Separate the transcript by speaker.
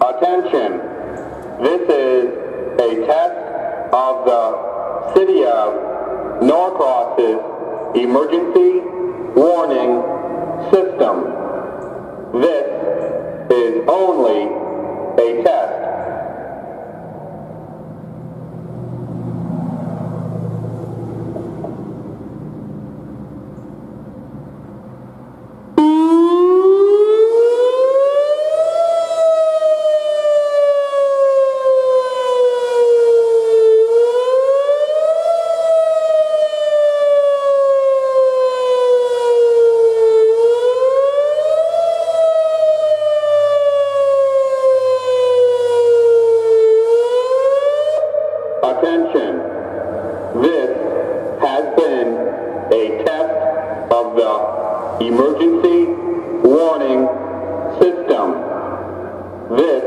Speaker 1: Attention, this is a test of the City of Norcross's emergency warning system. This is only a test. Attention, this has been a test of the emergency warning system. This